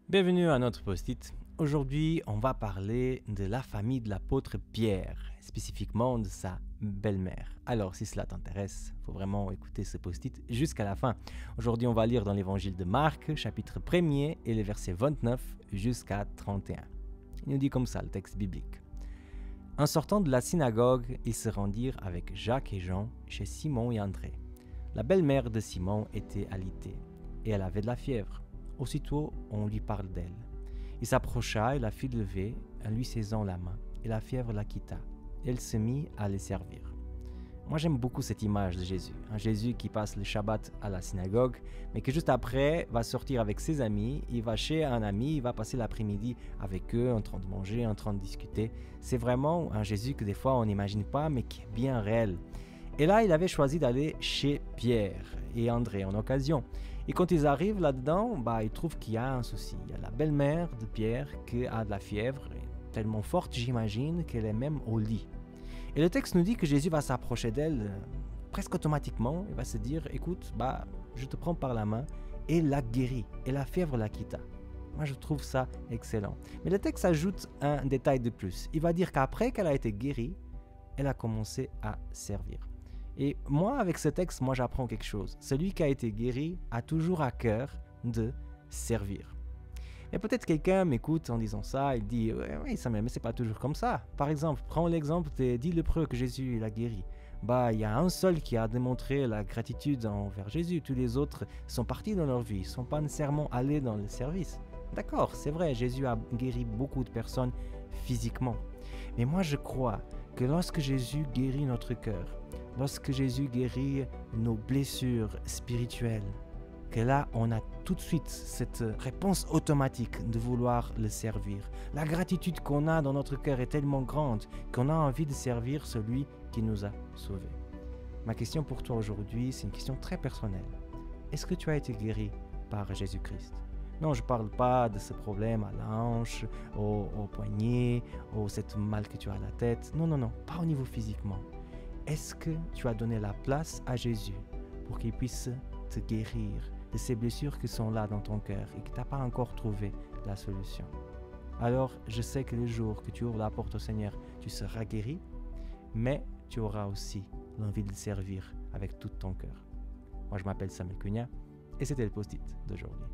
Bienvenue à notre post-it. Aujourd'hui, on va parler de la famille de l'apôtre Pierre, spécifiquement de sa belle-mère. Alors, si cela t'intéresse, il faut vraiment écouter ce post-it jusqu'à la fin. Aujourd'hui, on va lire dans l'évangile de Marc, chapitre 1er, et les versets 29 jusqu'à 31. Il nous dit comme ça, le texte biblique. En sortant de la synagogue, ils se rendirent avec Jacques et Jean chez Simon et André. La belle-mère de Simon était alitée, et elle avait de la fièvre. Aussitôt, on lui parle d'elle. Il s'approcha et la fit lever, en lui saisant la main, et la fièvre la quitta. Elle se mit à les servir. Moi, j'aime beaucoup cette image de Jésus. Un Jésus qui passe le Shabbat à la synagogue, mais qui juste après va sortir avec ses amis, il va chez un ami, il va passer l'après-midi avec eux, en train de manger, en train de discuter. C'est vraiment un Jésus que des fois on n'imagine pas, mais qui est bien réel. Et là, il avait choisi d'aller chez Pierre et André en occasion. Et quand ils arrivent là-dedans, ils trouvent qu'il y a un souci. Il y a la belle-mère de Pierre qui a de la fièvre, tellement forte, j'imagine, qu'elle est même au lit. Et le texte nous dit que Jésus va s'approcher d'elle presque automatiquement. Il va se dire, écoute, je te prends par la main, et la guérit, et la fièvre la quitta. Moi, je trouve ça excellent. Mais le texte ajoute un détail de plus. Il va dire qu'après qu'elle a été guérie, elle a commencé à servir. Et moi, avec ce texte, j'apprends quelque chose. Celui qui a été guéri a toujours à cœur de servir. Et peut-être quelqu'un m'écoute en disant ça, il dit « Oui, Samuel, mais c'est pas toujours comme ça. » Par exemple, prends l'exemple des 10 lépreux que Jésus a guéris. Il y a un seul qui a démontré la gratitude envers Jésus. Tous les autres sont partis dans leur vie, ne sont pas nécessairement allés dans le service. D'accord, c'est vrai, Jésus a guéri beaucoup de personnes physiquement. Mais moi, je crois que lorsque Jésus guérit notre cœur, lorsque Jésus guérit nos blessures spirituelles, que là, on a tout de suite cette réponse automatique de vouloir le servir. La gratitude qu'on a dans notre cœur est tellement grande qu'on a envie de servir celui qui nous a sauvés. Ma question pour toi aujourd'hui, c'est une question très personnelle. Est-ce que tu as été guéri par Jésus-Christ ? Non, je ne parle pas de ce problème à la hanche, au poignet, ou cette mal que tu as à la tête. Non, pas au niveau physiquement. Est-ce que tu as donné la place à Jésus pour qu'il puisse te guérir de ces blessures qui sont là dans ton cœur et que tu n'as pas encore trouvé la solution? Alors, je sais que le jour que tu ouvres la porte au Seigneur, tu seras guéri, mais tu auras aussi l'envie de le servir avec tout ton cœur. Moi, je m'appelle Samuel Cunha et c'était le post-it d'aujourd'hui.